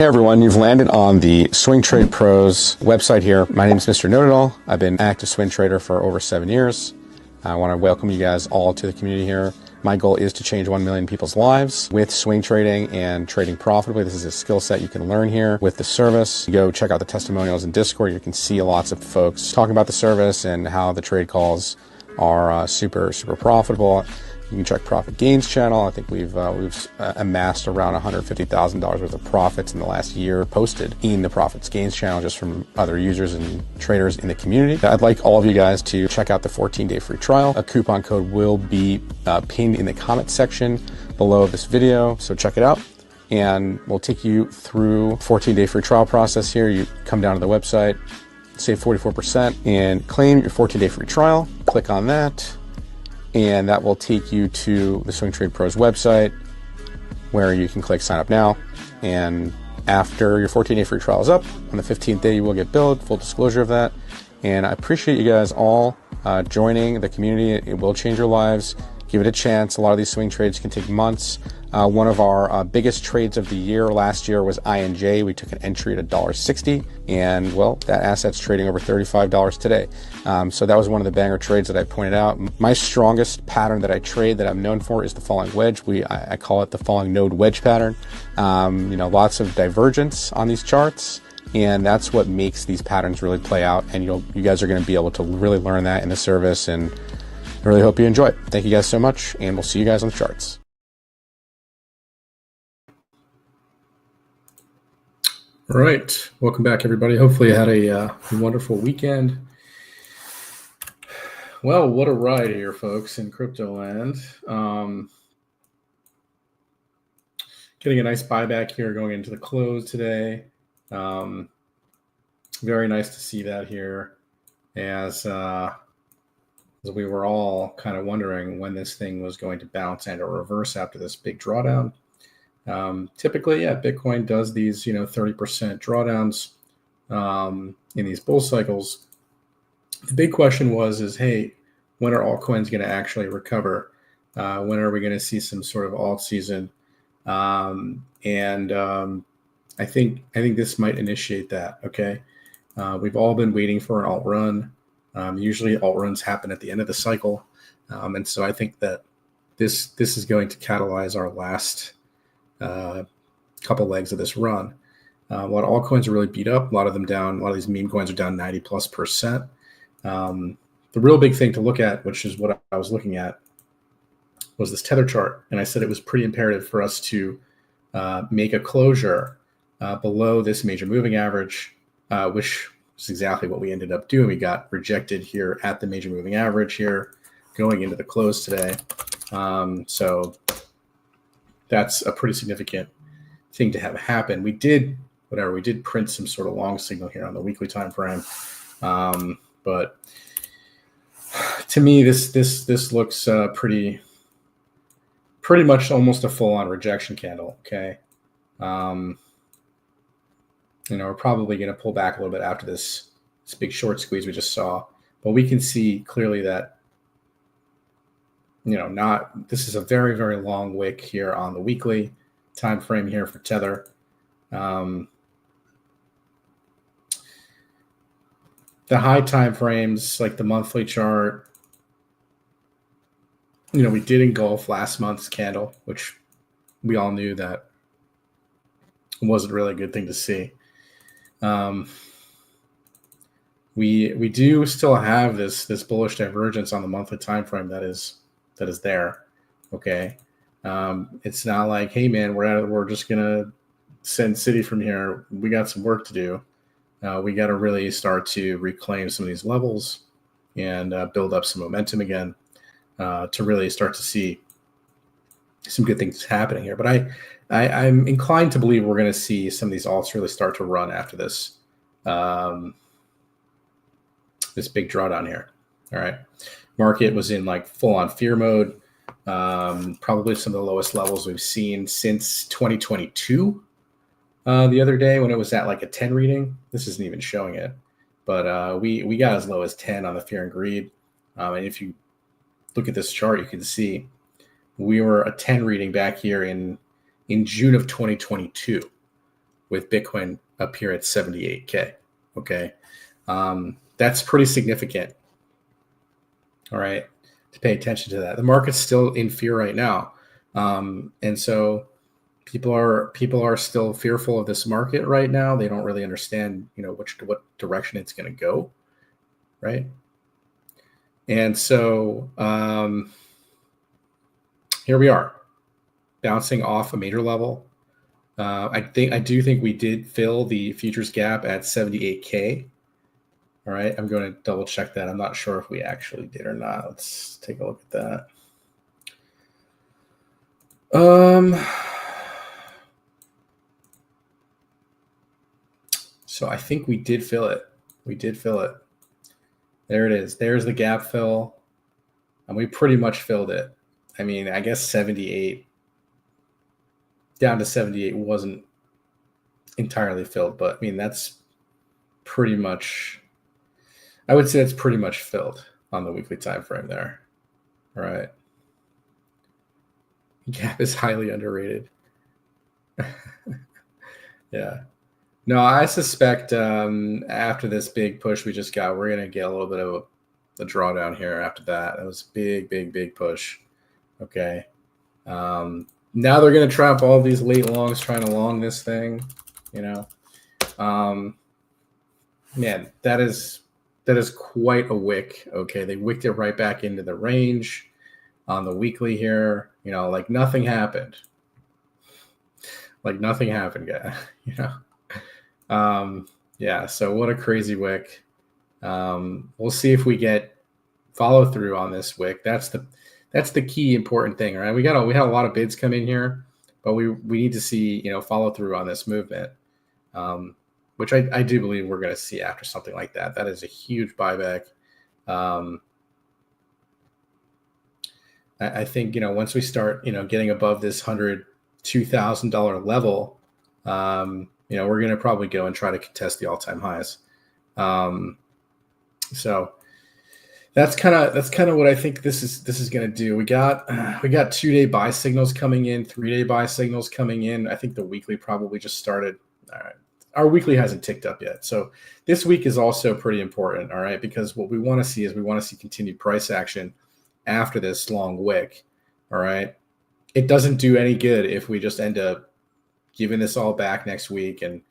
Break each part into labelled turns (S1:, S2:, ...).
S1: Hey everyone, you've landed on the Swing Trade Pros website here. My name is Mr. Know-It-All. I've been an active swing trader for over 7 years. I want to welcome you guys all to the community here. My goal is to change 1 million people's lives with swing trading and trading profitably. This is a skill set you can learn here with the service. You go check out the testimonials in Discord. You can see lots of folks talking about the service and how the trade calls are super profitable. You can check Profit Gains channel. I think we've amassed around $150,000 worth of profits in the last year posted in the Profits Gains channel just from other users and traders in the community. I'd like all of you guys to check out the 14-day free trial. A coupon code will be pinned in the comment section below this video, so check it out. And we'll take you through 14-day free trial process here. You come down to the website, save 44%, and claim your 14-day free trial. Click on that. And that will take you to the Swing Trade Pros website where you can click sign up now. And after your 14-day free trial is up, on the 15th day you will get billed, full disclosure of that. And I appreciate you guys all joining the community. It will change your lives. Give it a chance. A lot of these swing trades can take months. One of our biggest trades of the year last year was INJ. We took an entry at $1.60, and well, that asset's trading over $35 today. So that was one of the banger trades that I pointed out. My strongest pattern that I trade that I'm known for is the falling wedge. I call it the falling node wedge pattern. Lots of divergence on these charts, and that's what makes these patterns really play out. And you guys are going to be able to really learn that in the service, and I really hope you enjoy it. Thank you guys so much, and we'll see you guys on the charts.
S2: All right, welcome back, everybody. Hopefully you had a wonderful weekend. Well, what a ride here, folks, in crypto land. Getting a nice buyback here going into the close today. Very nice to see that here as we were all kind of wondering when this thing was going to bounce and or reverse after this big drawdown. Typically, yeah, Bitcoin does these, 30% drawdowns in these bull cycles. The big question is, hey, when are altcoins going to actually recover? When are we going to see some sort of alt season? I think this might initiate that. Okay, we've all been waiting for an alt run. Usually, alt runs happen at the end of the cycle, and so I think that this is going to catalyze our last couple legs of this run. A lot of altcoins are really beat up. A lot of them down. A lot of these meme coins are down 90+%. The real big thing to look at, which is what I was looking at, was this tether chart. And I said it was pretty imperative for us to make a closure below this major moving average, which is exactly what we ended up doing. We got rejected here at the major moving average here going into the close today. So that's a pretty significant thing to have happen. We did print some sort of long signal here on the weekly time frame. But to me, this looks pretty much almost a full-on rejection candle. Okay. We're probably going to pull back a little bit after this big short squeeze we just saw, but we can see clearly that this is a very, very long wick here on the weekly time frame here for Tether. The high time frames, like the monthly chart, we did engulf last month's candle, which we all knew that wasn't really a good thing to see. We do still have this bullish divergence on the monthly time frame that is there. Okay. It's not like, hey man, we're just gonna send City from here. We got some work to do. We got to really start to reclaim some of these levels and build up some momentum again to really start to see some good things happening here. But I'm inclined to believe we're going to see some of these alts really start to run after this this big drawdown here. All right. Market was in like full-on fear mode. Probably some of the lowest levels we've seen since 2022. The other day when it was at like a 10 reading. This isn't even showing it, but we got as low as 10 on the fear and greed. And if you look at this chart, you can see we were a 10 reading back here in June of 2022. with Bitcoin up here at 78K. Okay. That's pretty significant. All right. To pay attention to that. The market's still in fear right now. And so people are still fearful of this market right now. They don't really understand, what direction it's going to go. Right. And so here we are, bouncing off a major level. I do think we did fill the futures gap at 78K. All right, I'm going to double check that. I'm not sure if we actually did or not. Let's take a look at that. So I think we did fill it. We did fill it. There it is. There's the gap fill. And we pretty much filled it. I mean, I guess 78 down to 78 wasn't entirely filled, but I mean, that's pretty much, I would say it's pretty much filled on the weekly time frame there. All right. Gap is highly underrated. Yeah. No, I suspect after this big push we just got, we're going to get a little bit of a drawdown here after that. That was a big push. Okay. Now they're going to trap all these late longs trying to long this thing, man, that is quite a wick. Okay. They wicked it right back into the range on the weekly here, like nothing happened. Like nothing happened, guys, yeah. So what a crazy wick. We'll see if we get follow through on this wick. That's the key important thing, right? We had a lot of bids come in here, but we need to see, follow through on this movement, which I do believe we're going to see after something like that. That is a huge buyback. I think, once we start, getting above this $102,000 level, we're going to probably go and try to contest the all-time highs. So that's kind of what I think this is going to do. We got 2-day buy signals coming in, 3-day buy signals coming in. I think the weekly probably just started. All right. Our weekly hasn't ticked up yet. So this week is also pretty important. All right. Because what we want to see is continued price action after this long wick. All right. It doesn't do any good if we just end up giving this all back next week and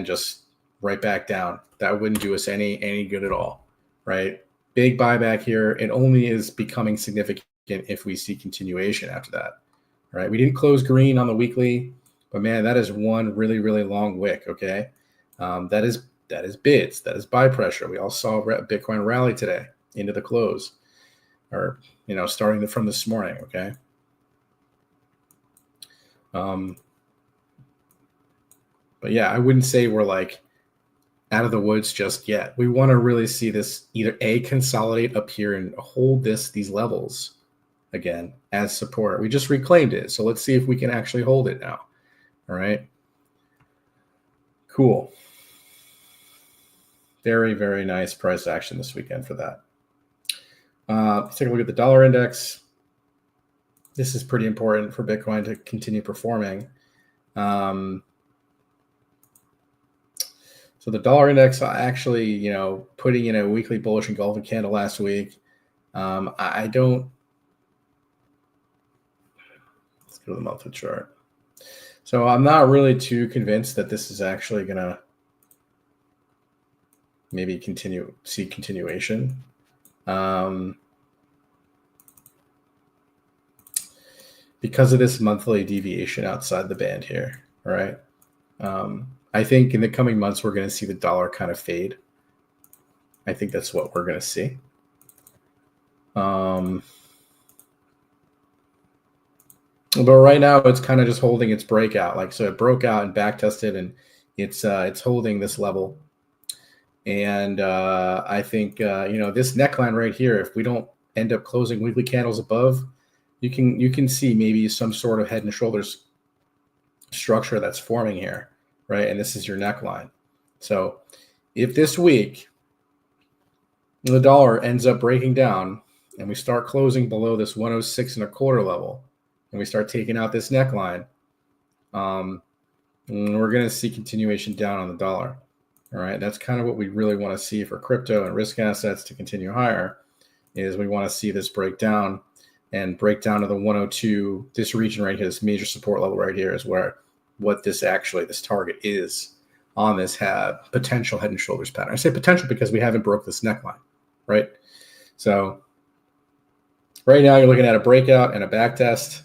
S2: just right back down. That wouldn't do us any good at all. Right. Big buyback here. It only is becoming significant if we see continuation after that. All right. We didn't close green on the weekly, but man, that is one really, really long wick. Okay. That is bids. That is buy pressure. We all saw Bitcoin rally today into the close, or, starting from this morning. Okay. But yeah, I wouldn't say we're like out of the woods just yet. We want to really see this either consolidate up here and hold these levels again as support. We just reclaimed it. So let's see if we can actually hold it now. All right. Cool. Very, very nice price action this weekend for that. Let's take a look at the dollar index. This is pretty important for Bitcoin to continue performing. So the dollar index actually, putting in a weekly bullish engulfing candle last week. Let's go to the monthly chart. So I'm not really too convinced that this is actually going to maybe see continuation. Because of this monthly deviation outside the band here. All right. I think in the coming months, we're going to see the dollar kind of fade. I think that's what we're going to see. But right now, it's kind of just holding its breakout. So it broke out and back tested, and it's holding this level. And I think this neckline right here, if we don't end up closing weekly candles above, you can see maybe some sort of head and shoulders structure that's forming here. Right. And this is your neckline. So if this week the dollar ends up breaking down and we start closing below this 106.25 level and we start taking out this neckline, we're going to see continuation down on the dollar. All right, that's kind of what we really want to see for crypto and risk assets to continue higher, is we want to see this break down and break down to the 102. This region right here, this major support level right here, is where what this target is on this potential head and shoulders pattern. I say potential because we haven't broke this neckline, right? So right now you're looking at a breakout and a back test.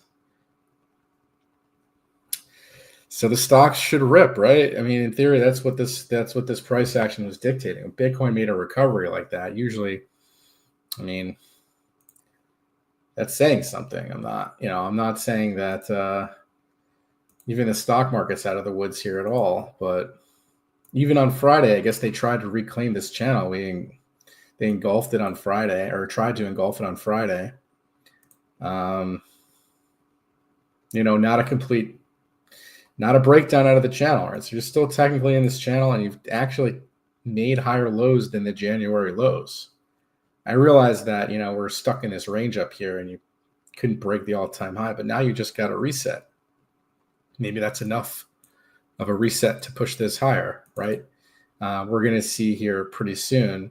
S2: So the stocks should rip, right? I mean, in theory, that's what this price action was dictating. When Bitcoin made a recovery like that, usually, I mean, that's saying something. I'm not saying that even the stock market's out of the woods here at all. But even on Friday, I guess they tried to reclaim this channel. They engulfed it on Friday, or tried to engulf it on Friday. Not a breakdown out of the channel, right? So you're still technically in this channel, and you've actually made higher lows than the January lows. I realize that, we're stuck in this range up here and you couldn't break the all-time high, but now you just got a reset. Maybe that's enough of a reset to push this higher, right? We're going to see here pretty soon,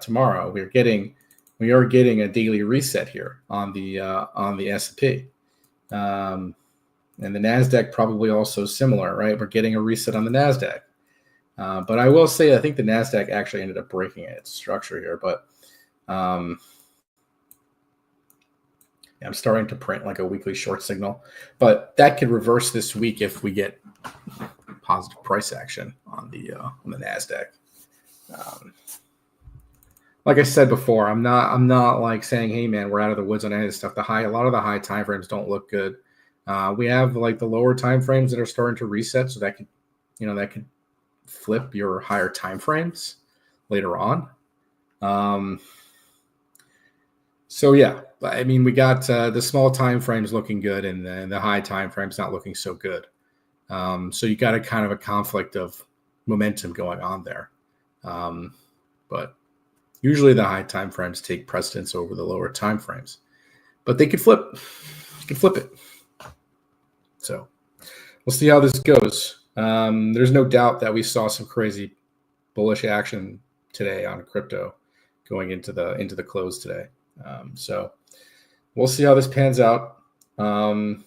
S2: tomorrow, we are getting a daily reset here on the S&P. And the NASDAQ probably also similar, right? We're getting a reset on the NASDAQ. But I will say, I think the NASDAQ actually ended up breaking its structure here. But I'm starting to print like a weekly short signal. But that could reverse this week if we get positive price action on the NASDAQ. Like I said before, I'm not like saying, hey man, we're out of the woods on any of this stuff. A lot of the high time frames don't look good. We have like the lower time frames that are starting to reset, so that could flip your higher time frames later on. So yeah, I mean, we got the small time frames looking good, and the high time frames not looking so good. So you got a kind of a conflict of momentum going on there. But usually the high time frames take precedence over the lower time frames, but they could flip. You could flip it. So we'll see how this goes. There's no doubt that we saw some crazy bullish action today on crypto going into the close today. So we'll see how this pans out. Like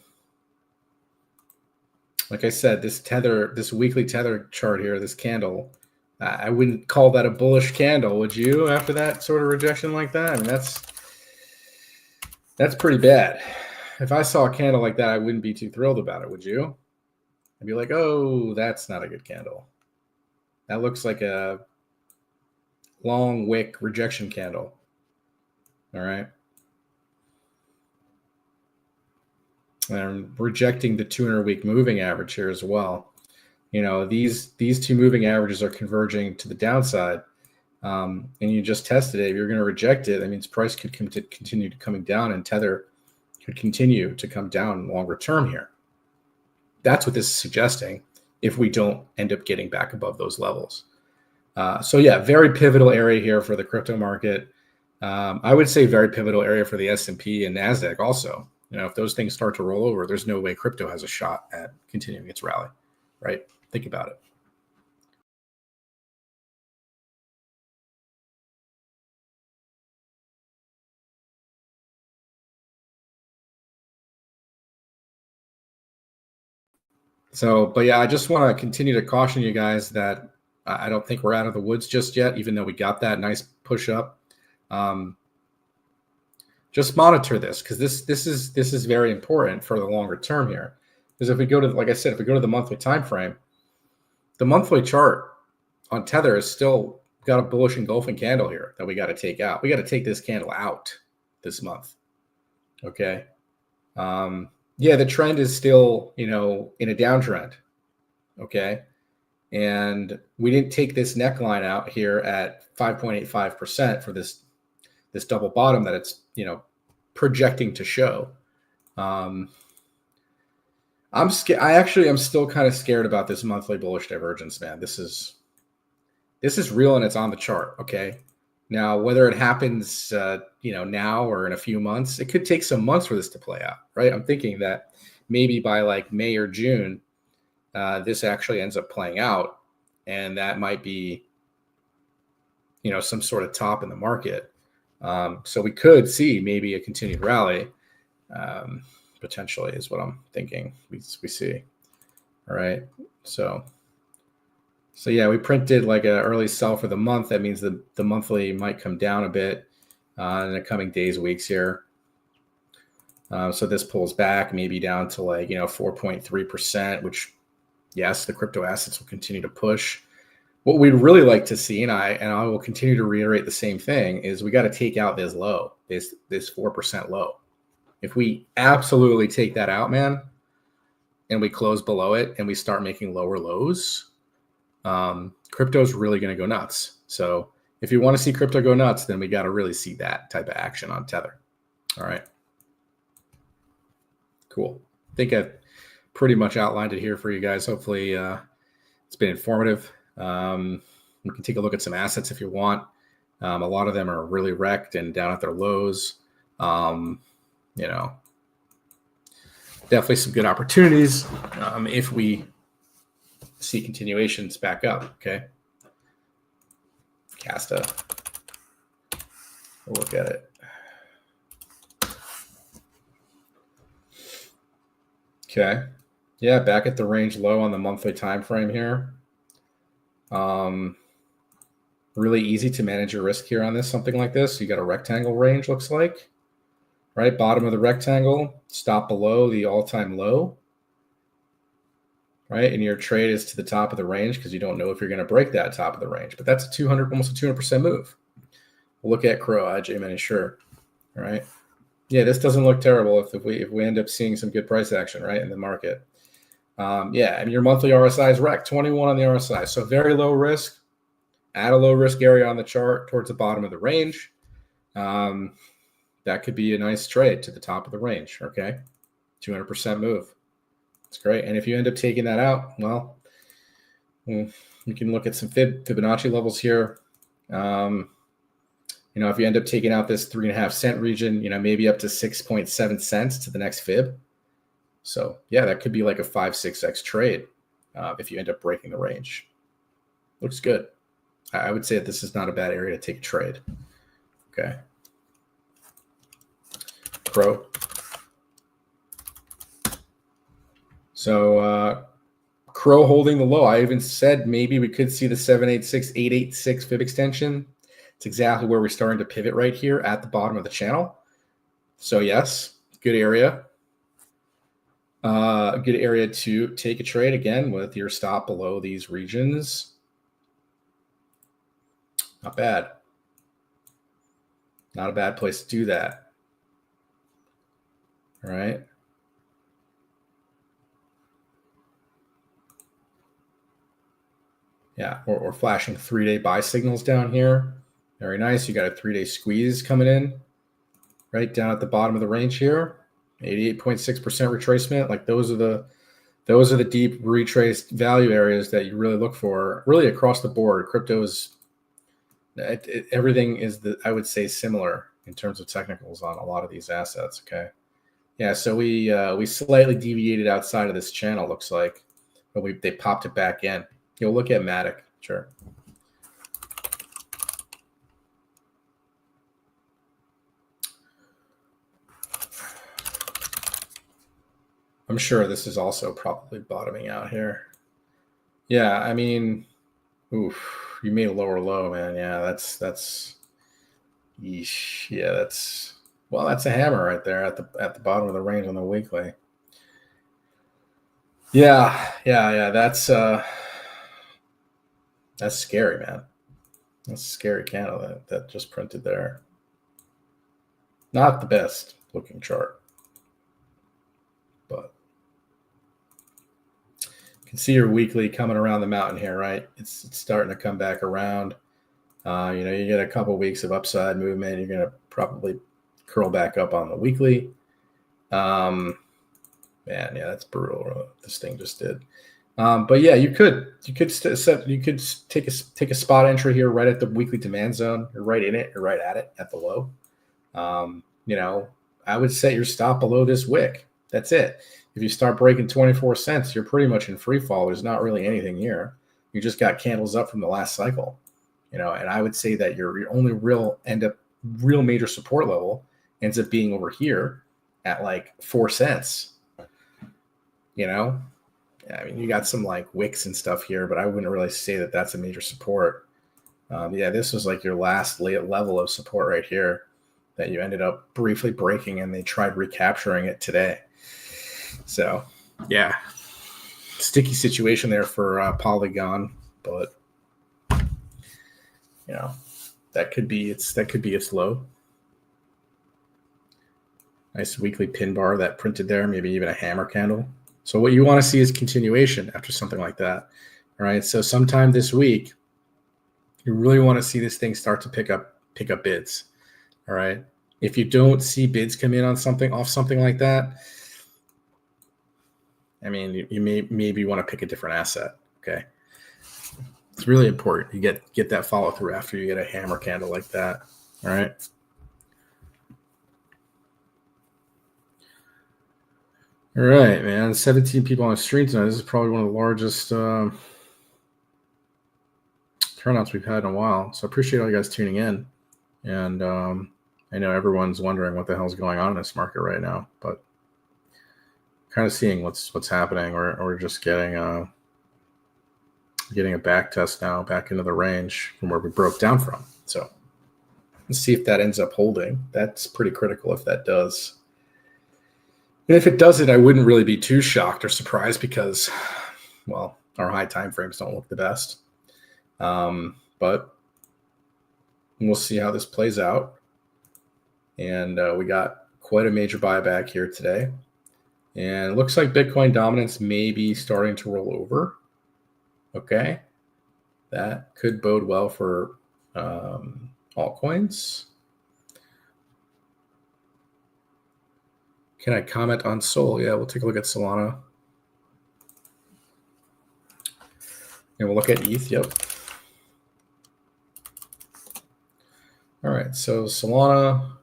S2: I said, this weekly tether chart here, this candle, I wouldn't call that a bullish candle, would you? After that sort of rejection like that, I mean, that's pretty bad. If I saw a candle like that, I wouldn't be too thrilled about it, would you? I'd be like, oh, that's not a good candle. That looks like a long wick rejection candle. All right. And I'm rejecting the 200-week moving average here as well. These two moving averages are converging to the downside. And you just tested it. If you're going to reject it, that means price could continue coming down, and tether could continue to come down longer term here. That's what this is suggesting if we don't end up getting back above those levels. So yeah, very pivotal area here for the crypto market. I would say very pivotal area for the S&P and NASDAQ also. If those things start to roll over, there's no way crypto has a shot at continuing its rally, right? Think about it. So, but yeah, I just want to continue to caution you guys that I don't think we're out of the woods just yet, even though we got that nice push up. Just monitor this, because this is very important for the longer term here. Because if we go to, like I said, if we go to the monthly time frame, the monthly chart on Tether is still got a bullish engulfing candle here that we got to take out. We got to take this candle out this month. Okay. Yeah, the trend is still, in a downtrend. Okay. And we didn't take this neckline out here at 5.85% for this double bottom that it's, projecting to show. I'm scared. I'm still kind of scared about this monthly bullish divergence, man. This is real, and it's on the chart. Okay. Now, whether it happens, now or in a few months, it could take some months for this to play out, right? I'm thinking that maybe by like May or June, this actually ends up playing out, and that might be, some sort of top in the market. So we could see maybe a continued rally, potentially, is what I'm thinking we see. All right. So yeah, we printed like an early sell for the month. That means the monthly might come down a bit in the coming days, weeks here. So this pulls back maybe down to 4.3%, which, yes, the crypto assets will continue to push. What we'd really like to see, and I will continue to reiterate the same thing, is we got to take out this low, this 4% low. If we absolutely take that out, man, and we close below it and we start making lower lows, crypto is really going to go nuts. So if you want to see crypto go nuts, then we got to really see that type of action on Tether. All right. Cool. I think I've pretty much outlined it here for you guys. Hopefully it's been informative. You can take a look at some assets if you want. A lot of them are really wrecked and down at their lows. Definitely some good opportunities if we see continuations back up. Okay. Casta. We'll look at it. Okay. Yeah, back at the range low on the monthly time frame here. Really easy to manage your risk here on this, something like this. You got a rectangle range, looks like. Right, bottom of the rectangle, stop below the all-time low. Right, and your trade is to the top of the range because you don't know if you're going to break that top of the range. But that's almost a 200% move. We'll look at Crow, IJ sure. All right. Yeah, this doesn't look terrible if we end up seeing some good price action, right, in the market. Yeah, and your monthly RSI is wrecked, 21 on the RSI. So very low risk, at a low risk area on the chart towards the bottom of the range. That could be a nice trade to the top of the range, okay? 200% move. It's great. And if you end up taking that out, well, you can look at some Fibonacci levels here. If you end up taking out this 3.5 cent region, maybe up to 6.7 cents to the next fib. So yeah, that could be like a 5-6x trade if you end up breaking the range. Looks good. I would say that this is not a bad area to take a trade. Okay. Crow. So Crow holding the low. I even said maybe we could see the 786, 886 fib extension. It's exactly where we're starting to pivot right here at the bottom of the channel. So yes, good area. A good area to take a trade again with your stop below these regions. Not bad. Not a bad place to do that. All right. Yeah, we're flashing 3-day buy signals down here. Very nice. You got a 3-day squeeze coming in right down at the bottom of the range here. 88.6% retracement. Like those are the deep retraced value areas that you really look for, really across the board. Crypto's everything is I would say similar in terms of technicals on a lot of these assets. Okay. Yeah, so we slightly deviated outside of this channel, looks like, but they popped it back in. You'll look at Matic, sure. I'm sure this is also probably bottoming out here. Yeah, I mean, oof, you made a lower low, man. Yeah, that's yeesh. Yeah, that's a hammer right there at the bottom of the range on the weekly. Yeah. That's scary, man. That's a scary candle that just printed there. Not the best looking chart, but you can see your weekly coming around the mountain here, right? It's starting to come back around. You get a couple weeks of upside movement. You're going to probably curl back up on the weekly. Man, yeah, that's brutal what this thing just did. But yeah, you could take a spot entry here right at the weekly demand zone. You're right in it. You're right at it at the low. I would set your stop below this wick. That's it. if you start breaking 24 cents, you're pretty much in free fall. There's not really anything here. You just got candles up from the last cycle, and I would say that your only real major support level ends up being over here at like 4 cents. I mean, you got some like wicks and stuff here, but I wouldn't really say that that's a major support. This was like your last level of support right here that you ended up briefly breaking, and they tried recapturing it today. So, yeah, sticky situation there for Polygon, but that could be its low. Nice weekly pin bar that printed there, maybe even a hammer candle. So what you want to see is continuation after something like that. All right. So sometime this week, you really want to see this thing start to pick up bids. All right. If you don't see bids come in on something like that, I mean, you maybe want to pick a different asset. Okay. It's really important. You get that follow through after you get a hammer candle like that. All right. All right, man. 17 people on the stream tonight. This is probably one of the largest turnouts we've had in a while. So I appreciate all you guys tuning in. And I know everyone's wondering what the hell's going on in this market right now, but kind of seeing what's happening. We're just getting a back test now back into the range from where we broke down from. So let's see if that ends up holding. That's pretty critical if that does. And if it doesn't, I wouldn't really be too shocked or surprised because, well, our high time frames don't look the best. But we'll see how this plays out. And we got quite a major buyback here today. And it looks like Bitcoin dominance may be starting to roll over. Okay. That could bode well for altcoins. Can I comment on Sol? Yeah, we'll take a look at Solana. And we'll look at ETH. Yep. All right, so Solana.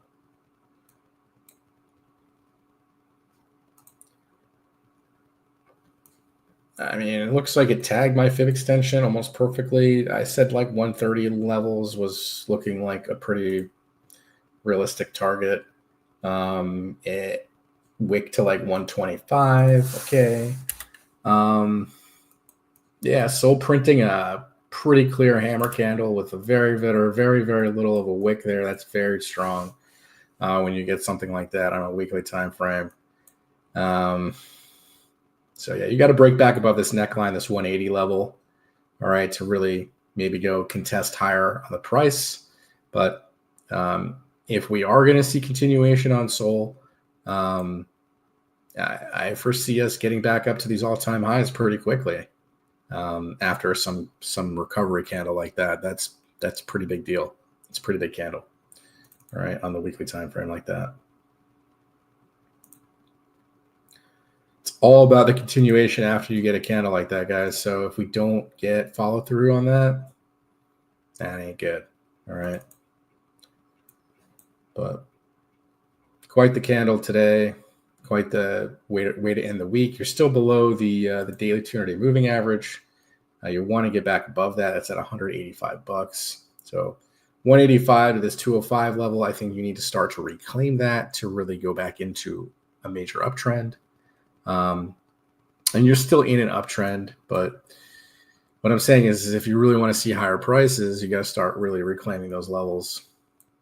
S2: I mean, it looks like it tagged my fib extension almost perfectly. I said like 130 levels was looking like a pretty realistic target. It wick to like 125. Okay. Sol printing a pretty clear hammer candle with a very, very, very, very little of a wick there. That's very strong when you get something like that on a weekly time frame. So yeah, you got to break back above this neckline, this 180 level, all right, to really maybe go contest higher on the price. But if we are going to see continuation on Sol, I foresee us getting back up to these all-time highs pretty quickly after some recovery candle like that. That's a pretty big deal. It's a pretty big candle, all right, on the weekly time frame like that. It's all about the continuation after you get a candle like that, guys. So if we don't get follow through on that, that ain't good. All right. But quite the candle today, quite the way to end the week. You're still below the daily 200-day moving average. You want to get back above that. That's at $185. So 185 to this 205 level, I think you need to start to reclaim that to really go back into a major uptrend. And you're still in an uptrend, but what I'm saying is if you really want to see higher prices, you got to start really reclaiming those levels,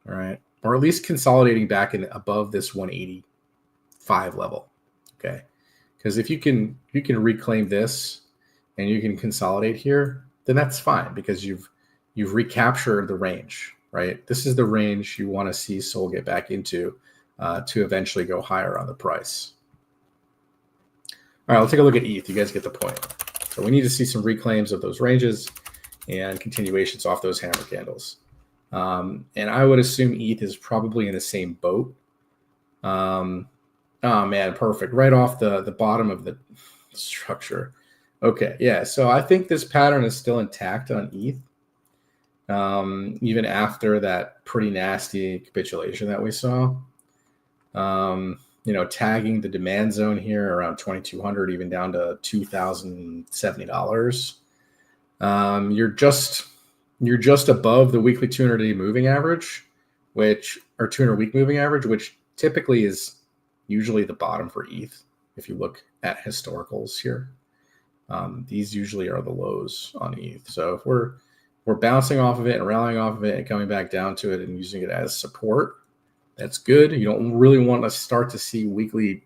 S2: all right? Or at least consolidating back in above this 185 level, okay? Because if you can reclaim this and you can consolidate here, then that's fine because you've recaptured the range, right? This is the range you want to see Sol get back into to eventually go higher on the price. All right, let's take a look at ETH. You guys get the point. So we need to see some reclaims of those ranges and continuations off those hammer candles. And I would assume ETH is probably in the same boat. Oh, man, perfect. Right off the bottom of the structure. Okay, yeah. So I think this pattern is still intact on ETH, even after that pretty nasty capitulation that we saw. tagging the demand zone here around 2,200, even down to $2,070. You're just above the weekly 200-day moving average, or 200-week moving average, which typically is usually the bottom for ETH. If you look at historicals here, these usually are the lows on ETH. So if we're bouncing off of it and rallying off of it and coming back down to it and using it as support, that's good. You don't really want to start to see weekly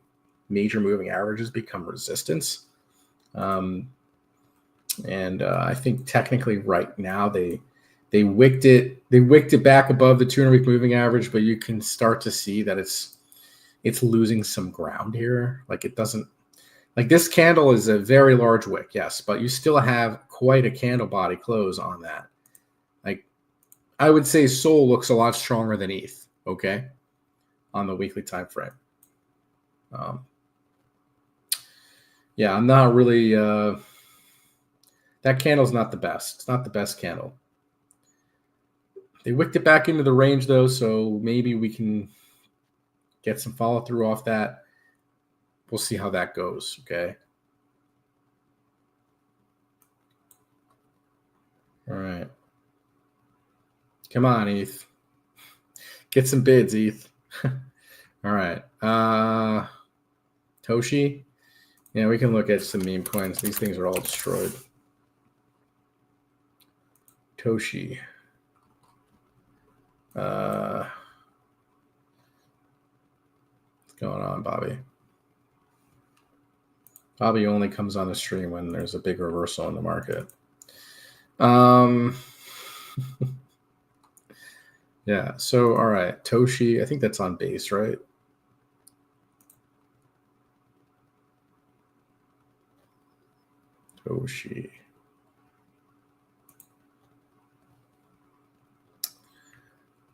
S2: major moving averages become resistance. I think technically right now they wicked it back above the 200-week moving average, but you can start to see that it's losing some ground here. Like it doesn't, like this candle is a very large wick, yes, but you still have quite a candle body close on that. Like I would say Sol looks a lot stronger than ETH, okay, on the weekly time frame. Yeah, I'm not really that candle's not the best. It's not the best candle. They wicked it back into the range though, so maybe we can get some follow through off that. We'll see how that goes, okay? All right. Come on, ETH. Get some bids, ETH. All right. Toshi. Yeah, we can look at some meme coins. These things are all destroyed. Toshi. What's going on, Bobby? Bobby only comes on the stream when there's a big reversal in the market. Yeah, so all right, Toshi, I think that's on base, right? Toshi.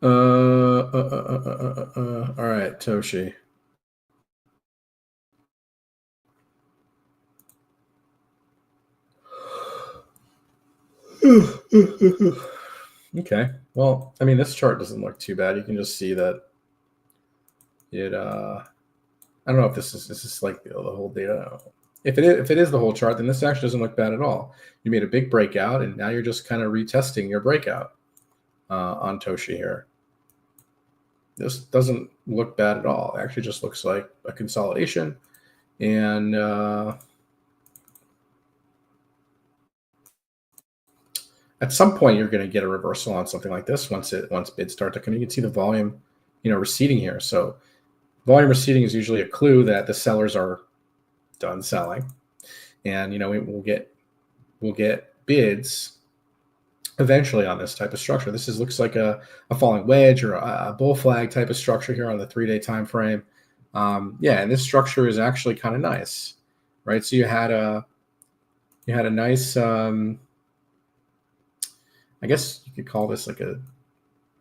S2: All right, Toshi. Okay. Well, I mean, this chart doesn't look too bad. You can just see that it. I don't know if this is like the whole data. If it is the whole chart, then this actually doesn't look bad at all. You made a big breakout, and now you're just kind of retesting your breakout on Toshi here. This doesn't look bad at all. It actually just looks like a consolidation, and at some point you're going to get a reversal on something like this once bids start to come. You can see the volume, receding here. So volume receding is usually a clue that the sellers are done selling, and we'll get bids eventually on this type of structure. This looks like a falling wedge or a bull flag type of structure here on the 3-day time frame. Yeah, and this structure is actually kind of nice, right? So you had a nice, I guess you could call this like a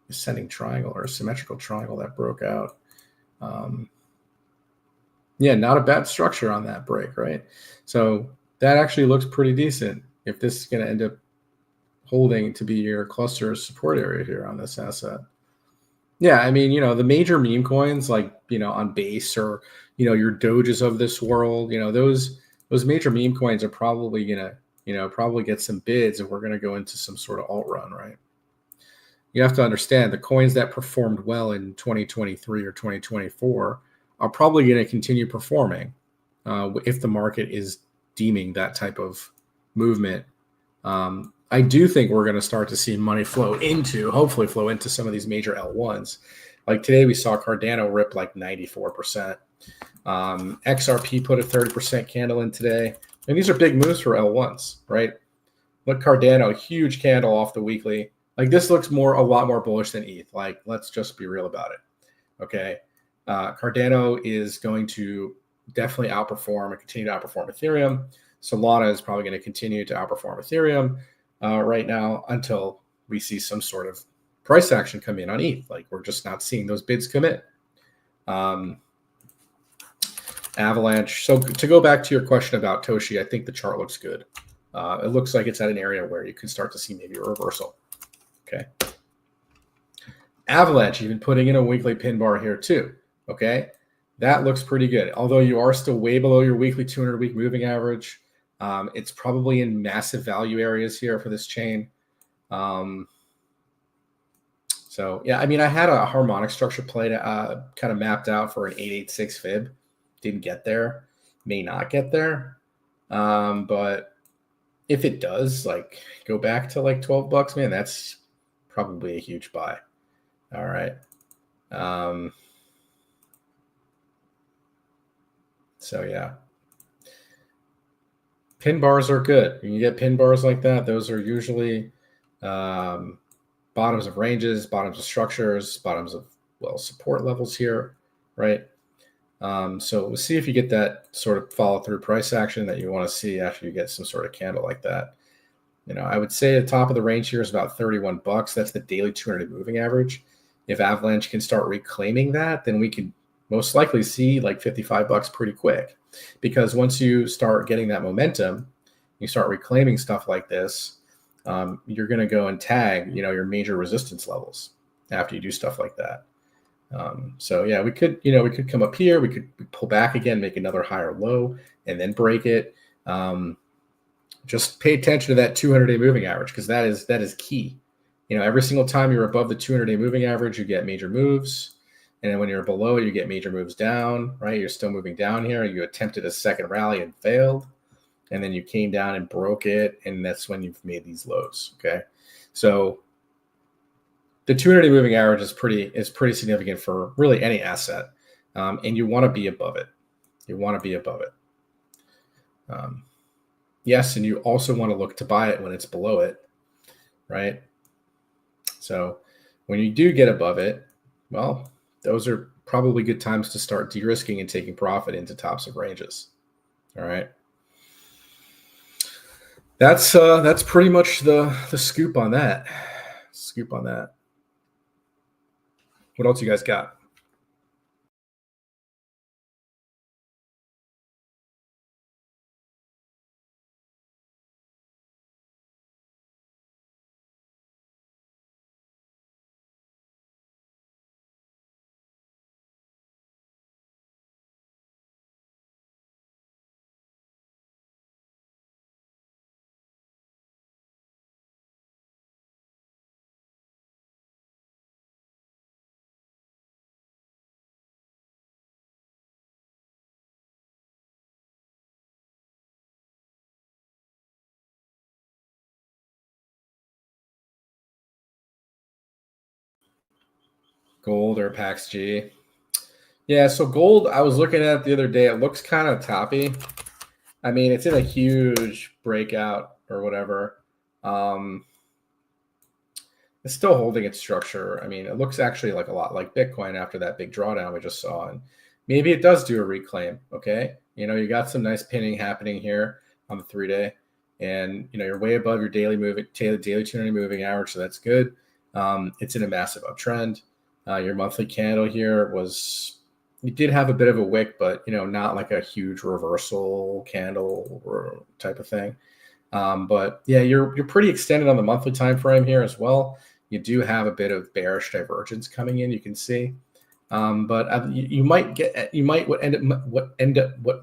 S2: ascending triangle or a symmetrical triangle that broke out. Yeah, not a bad structure on that break, right? So that actually looks pretty decent if this is going to end up holding to be your cluster support area here on this asset. Yeah, I mean, the major meme coins like, on base or, your Doges of this world, those major meme coins are probably going to, probably get some bids if we're going to go into some sort of alt run, right? You have to understand the coins that performed well in 2023 or 2024 are probably going to continue performing if the market is deeming that type of movement. I do think we're going to start to see money hopefully flow into some of these major L1s. Like today we saw Cardano rip like 94%. XRP put a 30% candle in today. And these are big moves for L1s, right? Look, Cardano, huge candle off the weekly. Like this looks a lot more bullish than ETH. Like, let's just be real about it. Okay. Cardano is going to definitely outperform and continue to outperform Ethereum. Solana is probably going to continue to outperform Ethereum right now until we see some sort of price action come in on ETH. Like we're just not seeing those bids come in. Avalanche. So to go back to your question about Toshi, I think the chart looks good. It looks like it's at an area where you could start to see maybe a reversal. Okay. Avalanche even putting in a weekly pin bar here too. Okay. That looks pretty good. Although you are still way below your weekly 200-week moving average. It's probably in massive value areas here for this chain. So yeah, I mean, I had a harmonic structure play kind of mapped out for an 886 fib. Didn't get there. May not get there. But if it does, like, go back to like $12, man, that's probably a huge buy. All right. So yeah, pin bars are good. When you get pin bars like that, those are usually bottoms of ranges, bottoms of structures, bottoms of, well, support levels here, right? So we'll see if you get that sort of follow through price action that you want to see after you get some sort of candle like that. You know, I would say the top of the range here is about $31. That's the daily 200 moving average. If Avalanche can start reclaiming that, then we could most likely see like $55 pretty quick. Because once you start getting that momentum, you start reclaiming stuff like this, you're going to go and tag, you know, your major resistance levels after you do stuff like that. So yeah, we could come up here, we could pull back again, make another higher low, and then break it. Just pay attention to that 200-day moving average, because that is key. You know, every single time you're above the 200-day moving average, you get major moves. And then when you're below it, you get major moves down, right? You're still moving down here. You attempted a second rally and failed. And then you came down and broke it. And that's when you've made these lows, okay? So the 200-day moving average is pretty significant for really any asset. And you want to be above it. You want to be above it. Yes, and you also want to look to buy it when it's below it, right? So when you do get above it, well, those are probably good times to start de-risking and taking profit into tops of ranges. All right. That's pretty much the scoop on that. What else you guys got? Gold or PAX G? Yeah, so gold, I was looking at it the other day. It looks kind of toppy. I mean, it's in a huge breakout or whatever. It's still holding its structure. I mean, it looks actually like a lot like Bitcoin after that big drawdown we just saw. And maybe it does do a reclaim, okay? You know, you got some nice pinning happening here on the 3-day. And, you know, you're way above your daily 200 moving average, so that's good. It's in a massive uptrend. Your monthly candle here you did have a bit of a wick, but, you know, not like a huge reversal candle or type of thing. But yeah, you're pretty extended on the monthly time frame here as well. You do have a bit of bearish divergence coming in, you can see. But what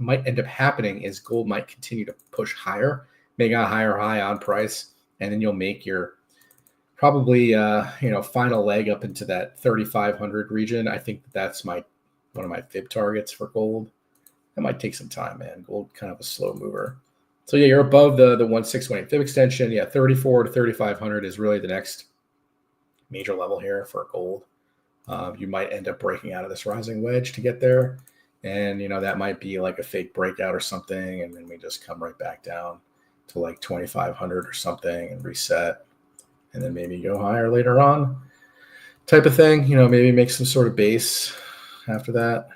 S2: might end up happening is gold might continue to push higher, make a higher high on price, and then you'll make your probably final leg up into that 3,500 region. I think that's one of my fib targets for gold. That might take some time, man. Gold kind of a slow mover. So yeah, you're above the 1618 fib extension. Yeah, 34 to 3,500 is really the next major level here for gold. You might end up breaking out of this rising wedge to get there. And, you know, that might be like a fake breakout or something. And then we just come right back down to like 2,500 or something and reset. And then maybe go higher later on type of thing. You know, maybe make some sort of base after that.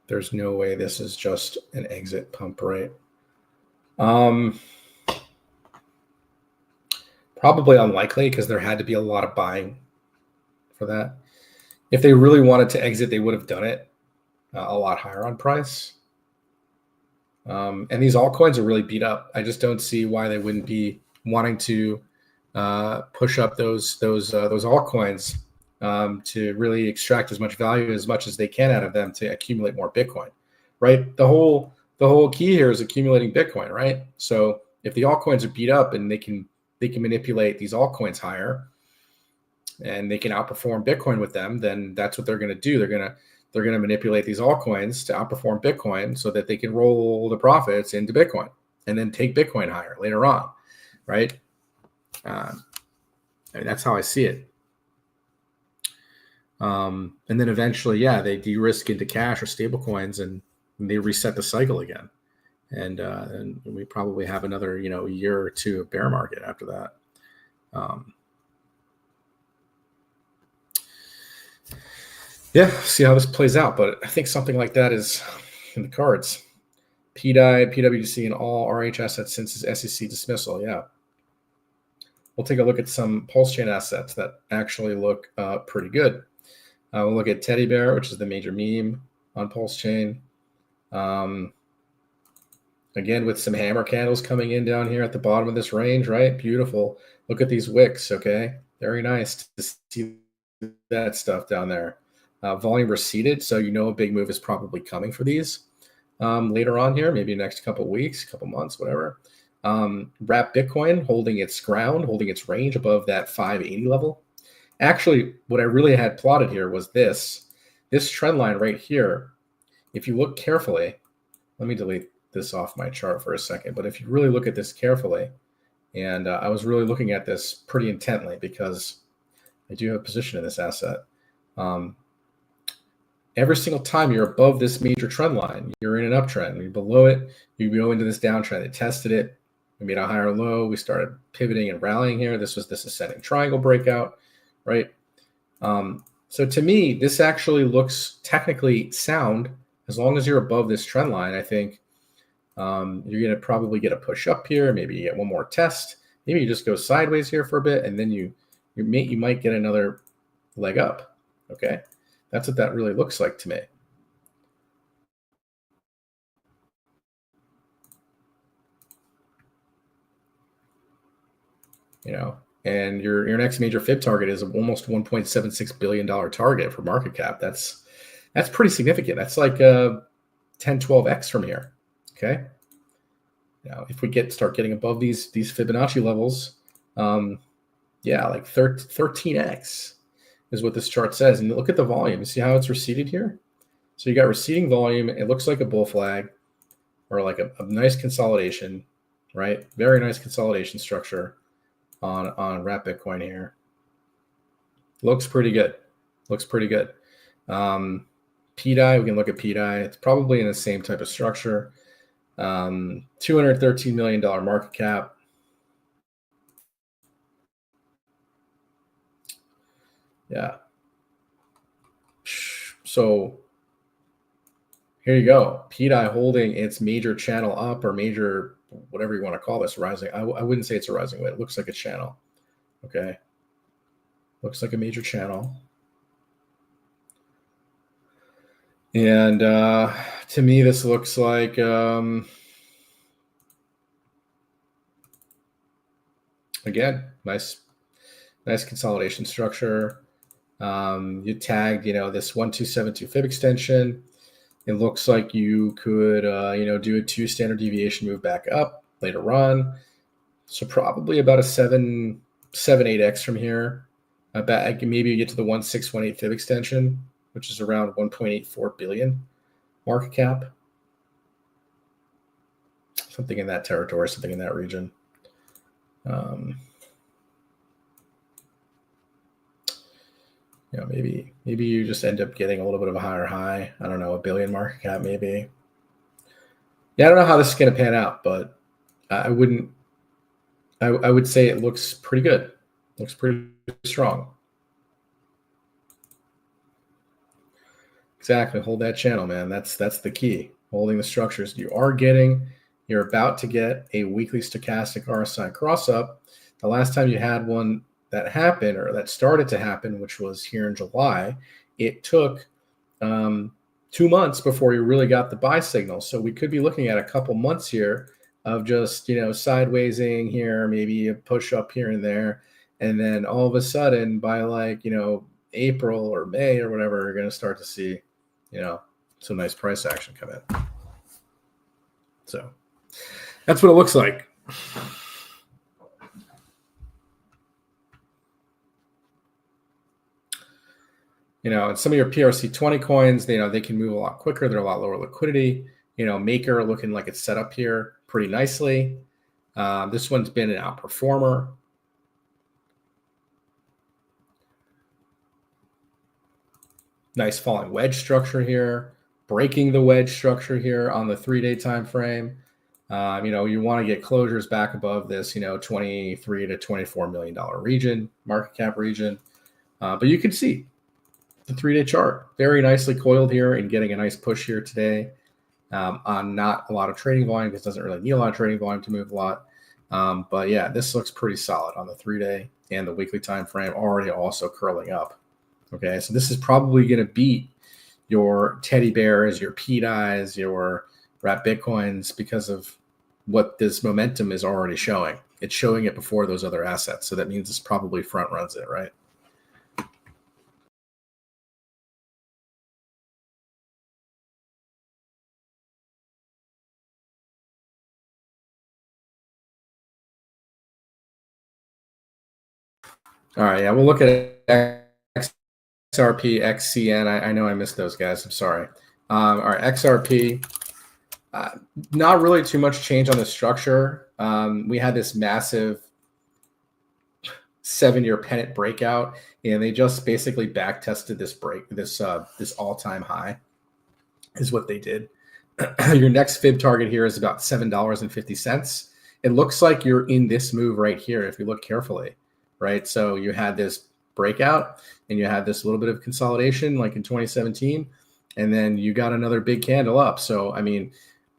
S2: There's no way this is just an exit pump, right? Probably unlikely, because there had to be a lot of buying for that. If they really wanted to exit, they would have done it a lot higher on price. And these altcoins are really beat up. I just don't see why they wouldn't be wanting to push up those altcoins to really extract as much value as they can out of them to accumulate more Bitcoin, right? The whole key here is accumulating Bitcoin, right? So if the altcoins are beat up and they can manipulate these altcoins higher, and they can outperform Bitcoin with them, then that's what they're going to do. They're going to manipulate these altcoins to outperform Bitcoin so that they can roll the profits into Bitcoin and then take Bitcoin higher later on, right? I mean, that's how I see it. And then eventually, yeah, they de-risk into cash or stable coins and they reset the cycle again. And we probably have another, year or two of bear market after that. Yeah, see how this plays out. But I think something like that is in the cards. PDI, PWC, and all RH assets since his SEC dismissal. Yeah. We'll take a look at some pulse chain assets that actually look pretty good. We'll look at Teddy Bear, which is the major meme on pulse chain. Again, with some hammer candles coming in down here at the bottom of this range, right? Beautiful. Look at these wicks, okay? Very nice to see that stuff down there. Volume receded, so a big move is probably coming for these later on here, maybe next couple weeks, couple months, whatever. Wrap Bitcoin holding its ground, holding its range above that 580 level. Actually, what I really had plotted here was this trend line right here. If you look carefully, let me delete this off my chart for a second, but if you really look at this carefully, and I was really looking at this pretty intently because I do have a position in this asset. Every single time you're above this major trend line, you're in an uptrend. You're below it, you go into this downtrend. It tested it. We made a higher low. We started pivoting and rallying here. This was this ascending triangle breakout, right? So to me, this actually looks technically sound. As long as you're above this trend line, I think you're going to probably get a push up here. Maybe you get one more test. Maybe you just go sideways here for a bit, and then you might get another leg up. Okay, that's what that really looks like to me. And your next major fib target is almost $1.76 billion target for market cap. That's pretty significant. That's like 10, 12x from here. Okay. Now, if we start getting above these Fibonacci levels, like 13x is what this chart says. And look at the volume. You see how it's receded here? So you got receding volume. It looks like a bull flag or like a nice consolidation, right? Very nice consolidation structure on Wrap Bitcoin here. Looks pretty good. PDI, we can look at PDI. It's probably in the same type of structure. $213 million market cap. Yeah. So here you go. PDI holding its major channel up, or major, whatever you want to call this, rising. I wouldn't say it's a rising wedge. It looks like a channel. Okay. Looks like a major channel. And to me, this looks like again, nice consolidation structure. You tagged, this 1272 fib extension. It looks like you could, do a 2 standard deviation move back up later on. So probably about a 8x from here. Maybe you get to the 1618 fib extension, which is around 1.84 billion market cap. Something in that territory, something in that region. Maybe you just end up getting a little bit of a higher high. I don't know, a billion market cap maybe. Yeah, I don't know how this is going to pan out, but I would say it looks pretty good. Looks pretty strong. Exactly. Hold that channel, man. That's the key. Holding the structures. You're about to get a weekly stochastic RSI cross up. The last time you had one that happened, or that started to happen, which was here in July, it took 2 months before you really got the buy signal. So we could be looking at a couple months here of just, sidewaysing here, maybe a push up here and there. And then all of a sudden by like, April or May or whatever, you're going to start to see, some nice price action come in. So that's what it looks like. And some of your PRC20 coins, they can move a lot quicker. They're a lot lower liquidity. Maker looking like it's set up here pretty nicely. This one's been an outperformer. Nice falling wedge structure here, breaking the wedge structure here on the 3-day time frame. You want to get closures back above this, $23 to $24 million region, market cap region. But you can see the 3-day chart very nicely coiled here and getting a nice push here today on not a lot of trading volume, because it doesn't really need a lot of trading volume to move a lot. But yeah, this looks pretty solid on the 3-day and the weekly time frame, already also curling up. Okay, so this is probably going to beat your teddy bears, your PDIs, your wrap Bitcoins, because of what this momentum is already showing. It's showing it before those other assets. So that means it's probably front runs it, right? All right, yeah, we'll look at XRP, XCN. I know I missed those guys. I'm sorry. All right, XRP. Not really too much change on the structure. We had this massive 7-year pennant breakout, and they just basically back tested this this all-time high is what they did. Your next fib target here is about $7.50. It looks like you're in this move right here if you look carefully, right? So you had this breakout and you had this little bit of consolidation like in 2017, and then you got another big candle up. So, I mean,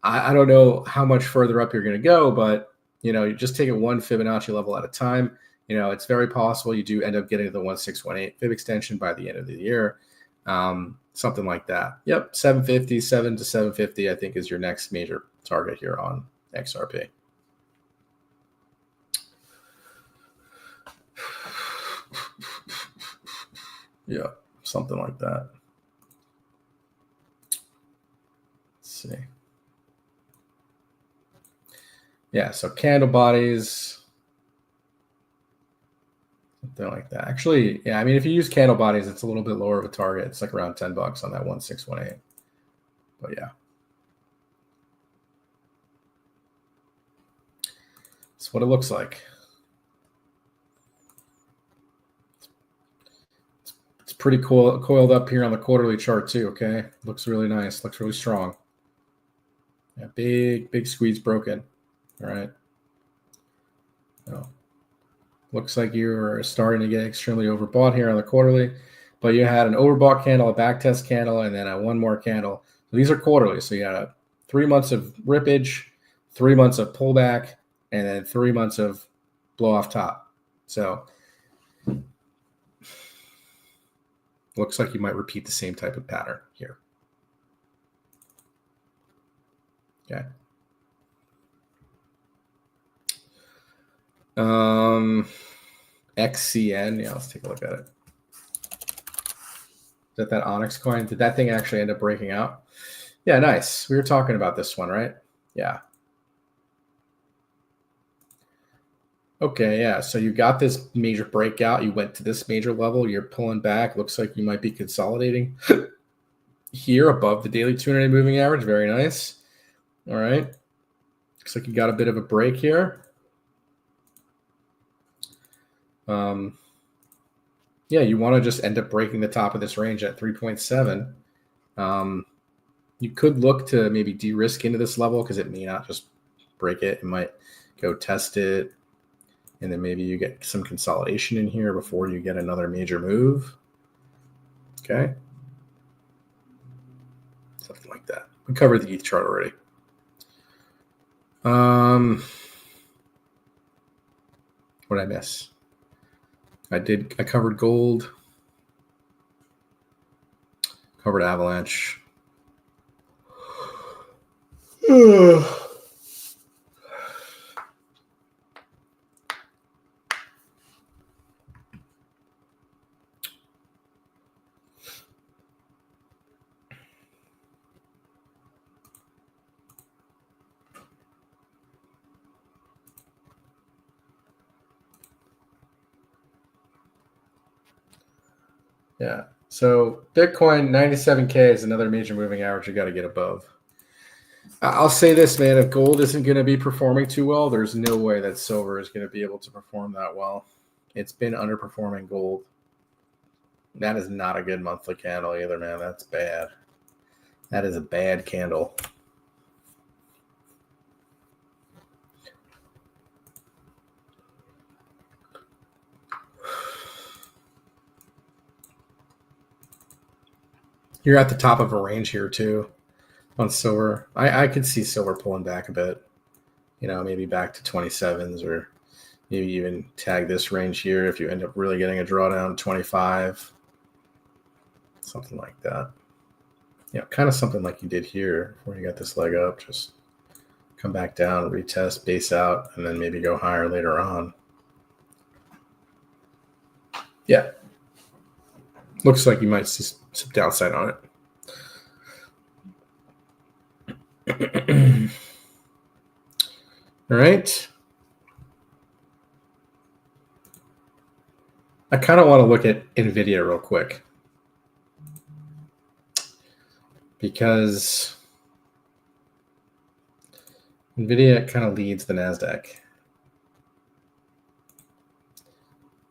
S2: I don't know how much further up you're going to go, but, you just take it one Fibonacci level at a time. It's very possible you do end up getting the 1618 fib extension by the end of the year. Something like that. Yep, 750, 7 to 750, I think, is your next major target here on XRP. Yeah, something like that. Let's see. Yeah, so candle bodies, something like that. Actually, yeah, I mean, if you use candle bodies, it's a little bit lower of a target. It's like around $10 on that 1618. But yeah. That's what it looks like. It's pretty cool, coiled up here on the quarterly chart too, okay? Looks really nice, looks really strong. Yeah, big squeeze broken. All right. So, looks like you're starting to get extremely overbought here on the quarterly, but you had an overbought candle, a backtest candle, and then one more candle. So these are quarterly. So you had 3 months of rippage, 3 months of pullback, and then 3 months of blow off top. So looks like you might repeat the same type of pattern here. Okay. XCN, yeah, let's take a look at it. Is that Onyx coin? Did that thing actually end up breaking out? Yeah, nice. We were talking about this one, right? Yeah. Okay, yeah. So you got this major breakout. You went to this major level. You're pulling back. Looks like you might be consolidating here above the daily 200-day moving average. Very nice. All right. Looks like you got a bit of a break here. Yeah, you want to just end up breaking the top of this range at 3.7. You could look to maybe de-risk into this level because it may not just break it. It might go test it, and then maybe you get some consolidation in here before you get another major move. Okay. Something like that. We covered the ETH chart already. What did I miss? I covered gold, covered Avalanche. Yeah. So Bitcoin 97K is another major moving average you got to get above. I'll say this, man, if gold isn't going to be performing too well, there's no way that silver is going to be able to perform that well. It's been underperforming gold. That is not a good monthly candle either, man. That's bad. That is a bad candle. You're at the top of a range here too on silver. I could see silver pulling back a bit, maybe back to 27s, or maybe even tag this range here if you end up really getting a drawdown 25, something like that. Kind of something like you did here where you got this leg up, just come back down, retest, base out, and then maybe go higher later on. Yeah. Looks like you might see some downside on it. All right. I kind of want to look at NVIDIA real quick because NVIDIA kind of leads the NASDAQ.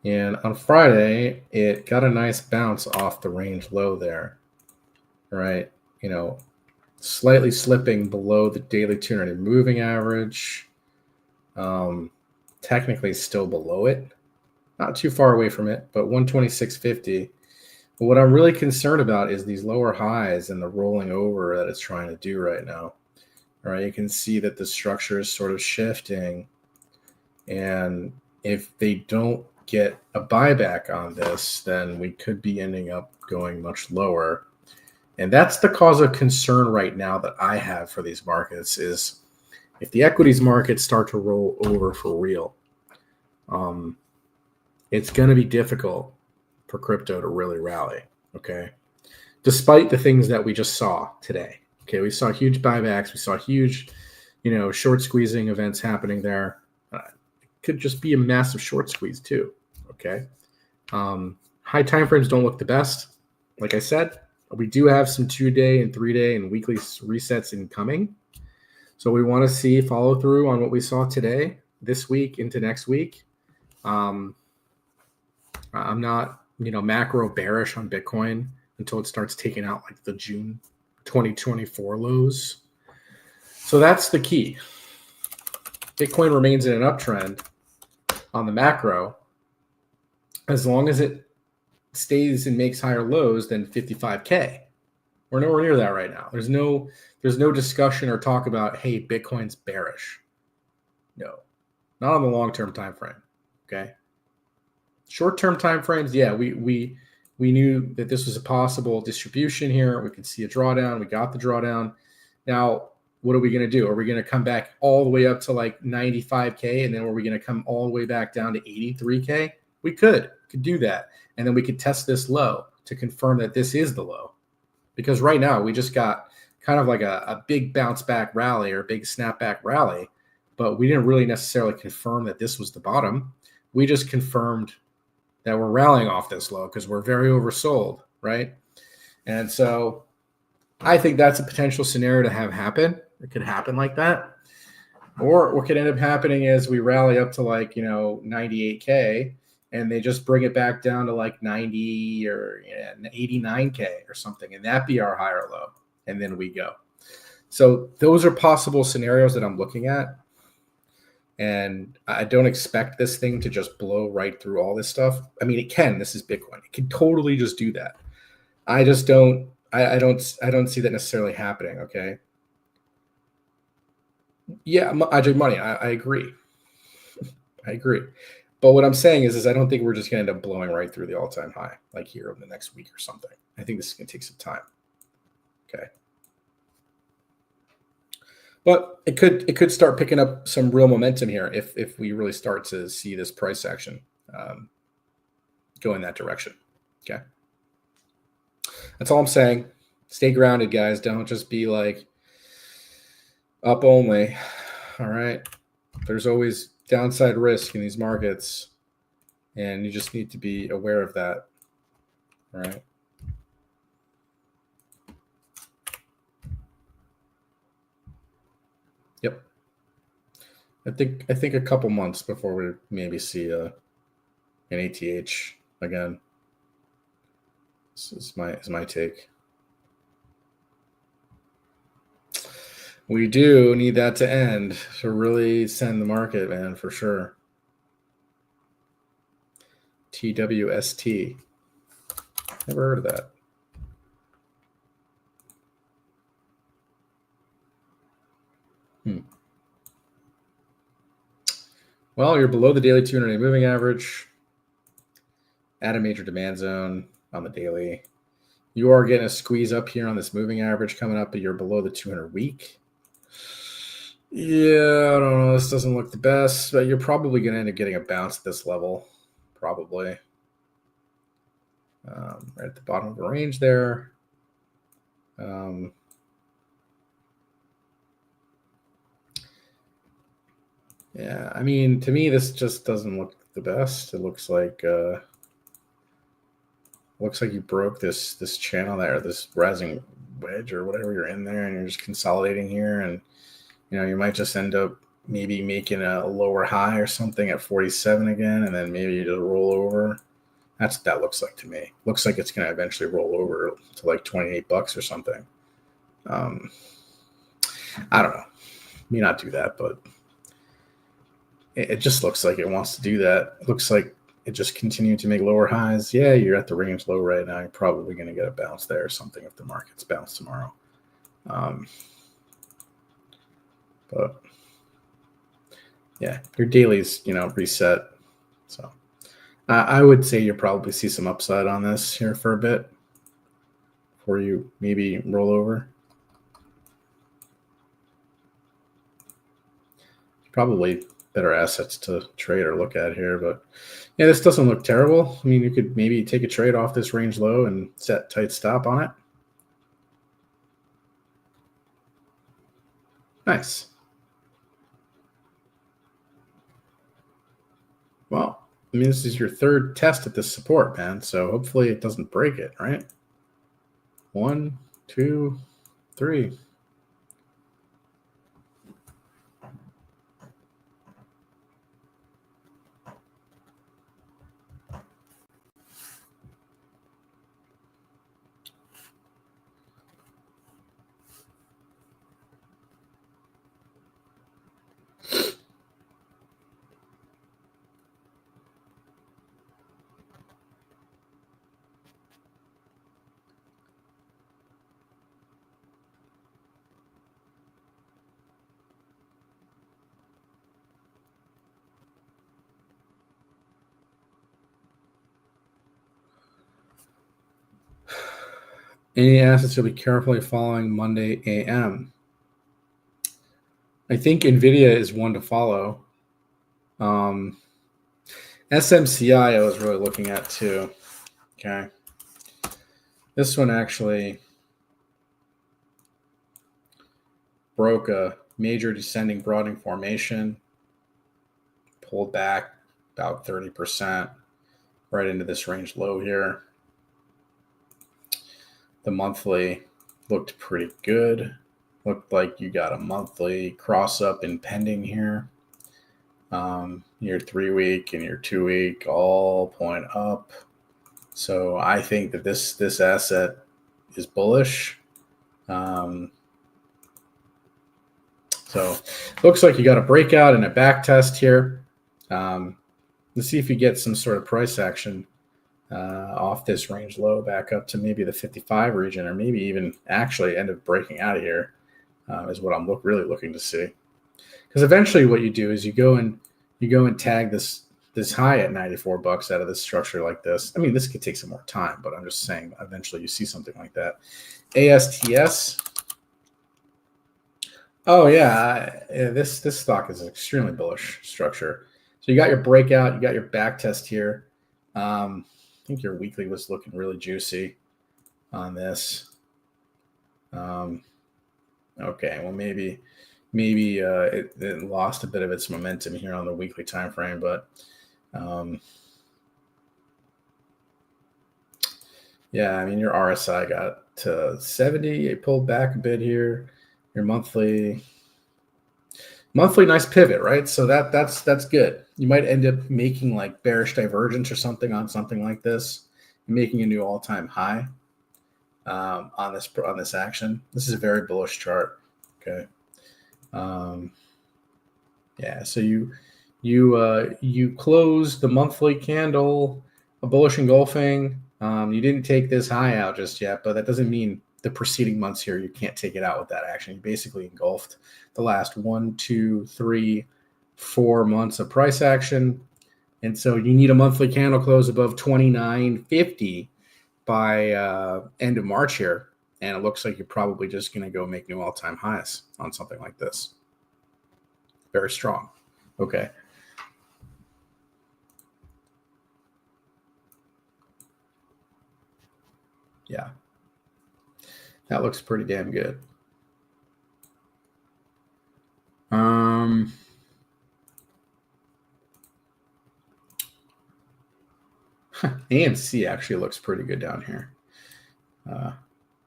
S2: And on Friday, it got a nice bounce off the range low there, right? Slightly slipping below the daily 200 moving average. Technically still below it. Not too far away from it, but 126.50. But what I'm really concerned about is these lower highs and the rolling over that it's trying to do right now. All right, you can see that the structure is sort of shifting. And if they don't get a buyback on this, then we could be ending up going much lower. And that's the cause of concern right now that I have for these markets is if the equities markets start to roll over for real, it's going to be difficult for crypto to really rally, okay? Despite the things that we just saw today, okay? We saw huge buybacks. We saw huge, short squeezing events happening there. It could just be a massive short squeeze too, okay? High timeframes don't look the best. Like I said, we do have some 2-day and 3-day and weekly resets incoming. So we want to see follow through on what we saw today, this week into next week. I'm not, macro bearish on Bitcoin until it starts taking out like the June 2024 lows. So that's the key. Bitcoin remains in an uptrend on the macro as long as it stays and makes higher lows than 55K. We're nowhere near that right now. There's no discussion or talk about, hey, Bitcoin's bearish. No, not on the long-term time frame. Okay. Short-term time frames, yeah, we knew that this was a possible distribution here. We could see a drawdown. We got the drawdown. Now, what are we going to do? Are we going to come back all the way up to like 95K, and then are we going to come all the way back down to 83K? We could do that. And then we could test this low to confirm that this is the low. Because right now we just got kind of like a big bounce back rally or a big snapback rally, but we didn't really necessarily confirm that this was the bottom. We just confirmed that we're rallying off this low because we're very oversold, right? And so I think that's a potential scenario to have happen. It could happen like that. Or what could end up happening is we rally up to like, 98K and they just bring it back down to like 90 or 89K or something. And that be our higher low. And then we go. So those are possible scenarios that I'm looking at. And I don't expect this thing to just blow right through all this stuff. I mean, it can. This is Bitcoin. It can totally just do that. I just don't. I don't see that necessarily happening. Okay. Yeah, Ajay Money. I agree. I agree. But what I'm saying is I don't think we're just going to end up blowing right through the all-time high like here in the next week or something. I think this is going to take some time. Okay. But it could start picking up some real momentum here if we really start to see this price action go in that direction. Okay. That's all I'm saying. Stay grounded, guys. Don't just be like up only. All right. There's always downside risk in these markets, and you just need to be aware of that. right? Yep. I think a couple months before we maybe see an ATH again. This is my take. We do need that to end to really send the market, man, for sure. TWST. Never heard of that. Well, you're below the daily 200-day moving average. At a major demand zone on the daily. You are getting a squeeze up here on this moving average coming up, but you're below the 200 week. Yeah, I don't know. This doesn't look the best, but you're probably going to end up getting a bounce at this level. Probably. Right at the bottom of the range there. Yeah, I mean, to me, this just doesn't look the best. It looks like you broke this channel there, this rising wedge or whatever you're in there, and you're just consolidating here, and you might just end up maybe making a lower high or something at 47 again, and then maybe you just roll over. That's what that looks like to me. Looks like it's going to eventually roll over to like $28 or something. I don't know. May not do that, but it just looks like it wants to do that. It looks like it just continued to make lower highs. Yeah, you're at the range low right now. You're probably going to get a bounce there or something if the market's bounced tomorrow. But yeah, your daily's reset. So I would say you'll probably see some upside on this here for a bit before you maybe roll over. Probably better assets to trade or look at here, but yeah, this doesn't look terrible. I mean, you could maybe take a trade off this range low and set tight stop on it. Nice. Well, I mean, this is your third test at this support, man. So hopefully it doesn't break it, right? 1, 2, 3. Any assets you'll be carefully following Monday AM? I think NVIDIA is one to follow. SMCI I was really looking at too. Okay. This one actually broke a major descending broadening formation, pulled back about 30% right into this range low here. The monthly looked pretty good. Looked like you got a monthly cross up impending here. Your 3 week and your 2 week all point up. So I think that this asset is bullish. So looks like you got a breakout and a back test here. Let's see if you get some sort of price action off this range low back up to maybe the 55 region, or maybe even actually end up breaking out of here is what I'm really looking to see. Because eventually what you do is you go and tag this high at $94 out of this structure like this. I mean, this could take some more time, but I'm just saying eventually you see something like that. ASTS. Oh yeah, this stock is an extremely bullish structure. So you got your breakout, you got your back test here. I think your weekly was looking really juicy on this. Okay, well maybe it lost a bit of its momentum here on the weekly time frame, but Yeah, I mean, your RSI got to 70. It pulled back a bit here. Your monthly, nice pivot, right? So that's good. You might end up making like bearish divergence or something on something like this, making a new all-time high on this action. This is a very bullish chart. Okay. Yeah. So you closed the monthly candle, a bullish engulfing. You didn't take this high out just yet, but that doesn't mean the preceding months here you can't take it out with that action. You basically engulfed the last 1, 2, 3, 4 months of price action, and so you need a monthly candle close above 29.50 by end of March here, and it looks like you're probably just going to go make new all-time highs on something like this. Very strong. Okay. Yeah. That looks pretty damn good. AMC actually looks pretty good down here. I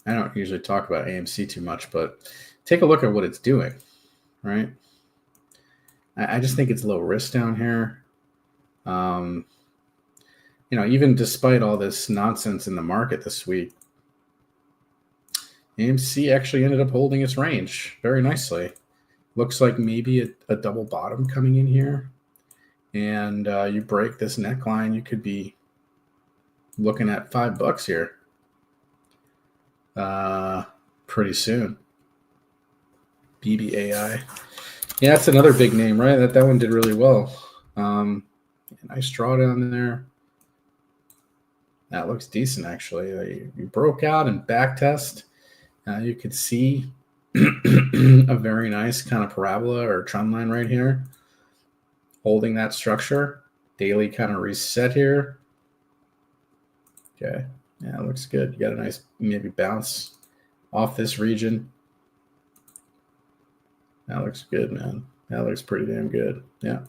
S2: don't usually talk about AMC too much, but take a look at what it's doing, right? I just think it's low risk down here. Even despite all this nonsense in the market this week, AMC actually ended up holding its range very nicely. Looks like maybe a double bottom coming in here, and you break this neckline, you could be looking at $5 here pretty soon. BBAI. Yeah, that's another big name, right? That one did really well. Nice drawdown there. That looks decent, actually. You broke out and back test. You could see a very nice kind of parabola or trend line right here, holding that structure. Daily kind of reset here. Okay, yeah, it looks good. You got a nice maybe bounce off this region. That looks good, man. That looks pretty damn good. Yeah.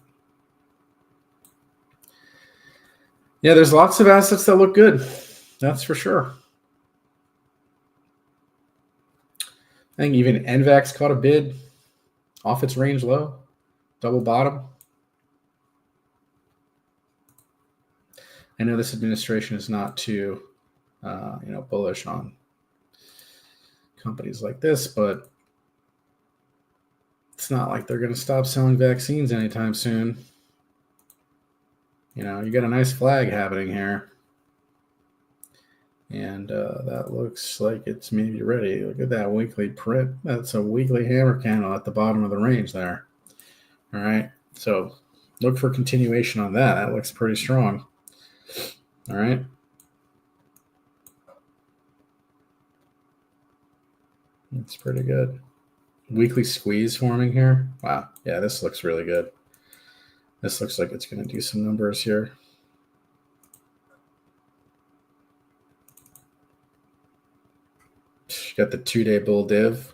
S2: Yeah, there's lots of assets that look good. That's for sure. I think even NVAX caught a bid off its range low, double bottom. I know this administration is not too, bullish on companies like this, but it's not like they're going to stop selling vaccines anytime soon. You got a nice flag happening here. And that looks like it's maybe ready. Look at that weekly print. That's a weekly hammer candle at the bottom of the range there. All right. So look for continuation on that. That looks pretty strong. All right. It's pretty good. Weekly squeeze forming here. Wow. Yeah, this looks really good. This looks like it's going to do some numbers here. Got the 2-day bull div.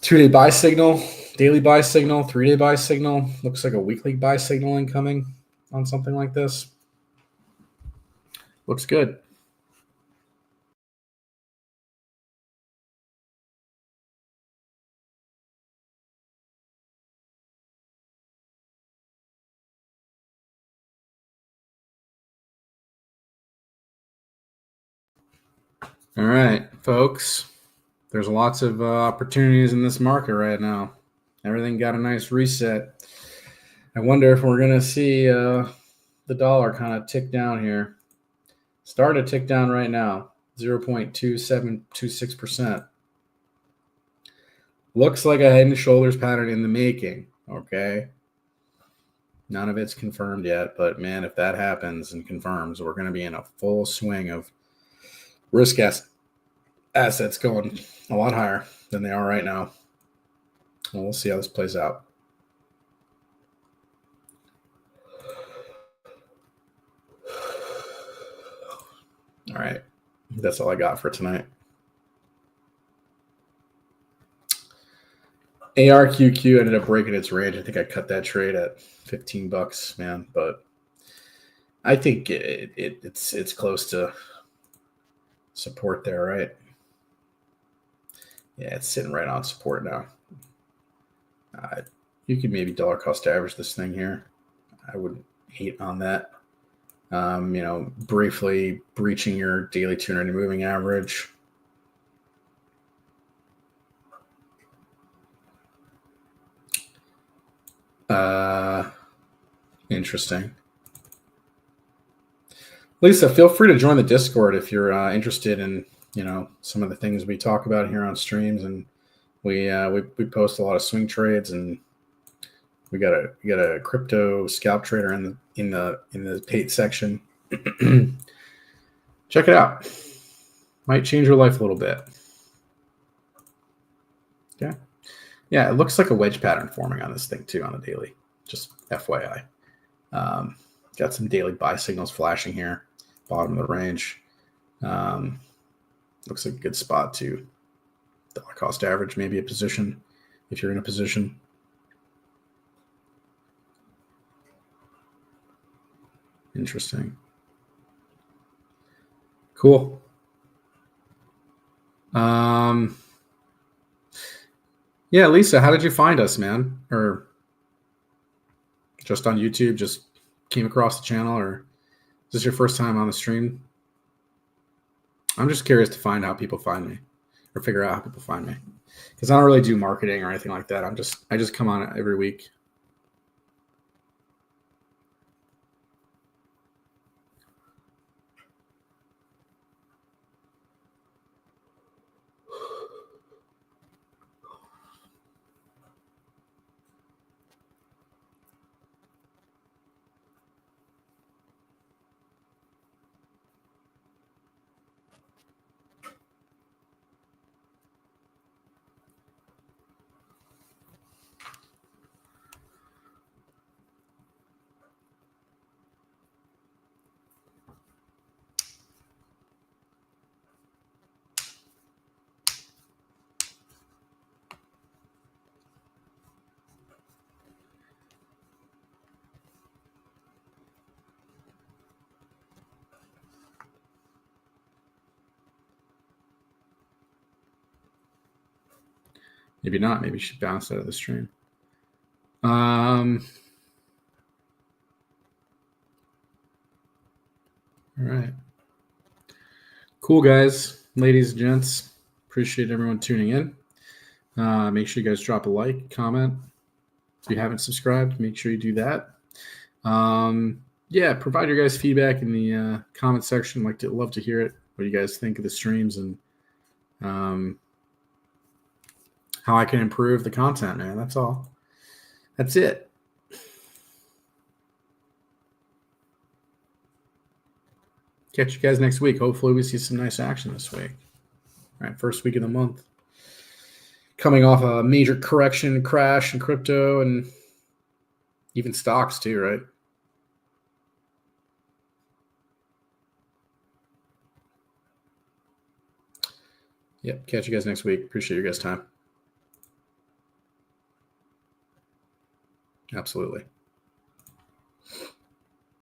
S2: 2-day buy signal, daily buy signal, 3-day buy signal. Looks like a weekly buy signal incoming on something like this. Looks good. All right, folks. There's lots of opportunities in this market right now. Everything got a nice reset. I wonder if we're going to see the dollar kind of tick down here. Start to tick down right now, 0.2726%. Looks like a head and shoulders pattern in the making, okay? None of it's confirmed yet, but man, if that happens and confirms, we're going to be in a full swing of risk assets going a lot higher than they are right now. Well, we'll see how this plays out. All right. That's all I got for tonight. ARQQ ended up breaking its range. I think I cut that trade at $15, man. But I think it's close to support there, right? Yeah, it's sitting right on support now. You could maybe dollar cost average this thing here. I wouldn't hate on that. Briefly breaching your daily 200 moving average. Interesting. Lisa, feel free to join the Discord if you're interested in some of the things we talk about here on streams, and we post a lot of swing trades, and we got a crypto scalp trader in the paid section. Check it out. Might change your life a little bit. Okay. Yeah, it looks like a wedge pattern forming on this thing too on the daily. Just FYI. Got some daily buy signals flashing here. Bottom of the range. Looks like a good spot to dollar cost average, maybe a position if you're in a position. Interesting. Cool. Yeah, Lisa, how did you find us, man? Or just on YouTube, just came across the channel, or is this your first time on the stream? I'm just curious to find how people find me, or figure out how people find me, because I don't really do marketing or anything like that. I just come on every week. Maybe not. Maybe she bounced out of the stream. All right. Cool, guys, ladies and gents. Appreciate everyone tuning in. Make sure you guys drop a like, comment. If you haven't subscribed, make sure you do that. Yeah, provide your guys' feedback in the comment section. Love to hear it. What you guys think of the streams, and how I can improve the content, man. That's all. That's it. Catch you guys next week. Hopefully we see some nice action this week. All right, first week of the month. Coming off a major correction, crash in crypto, and even stocks too, right? Yep, catch you guys next week. Appreciate your guys' time. Absolutely.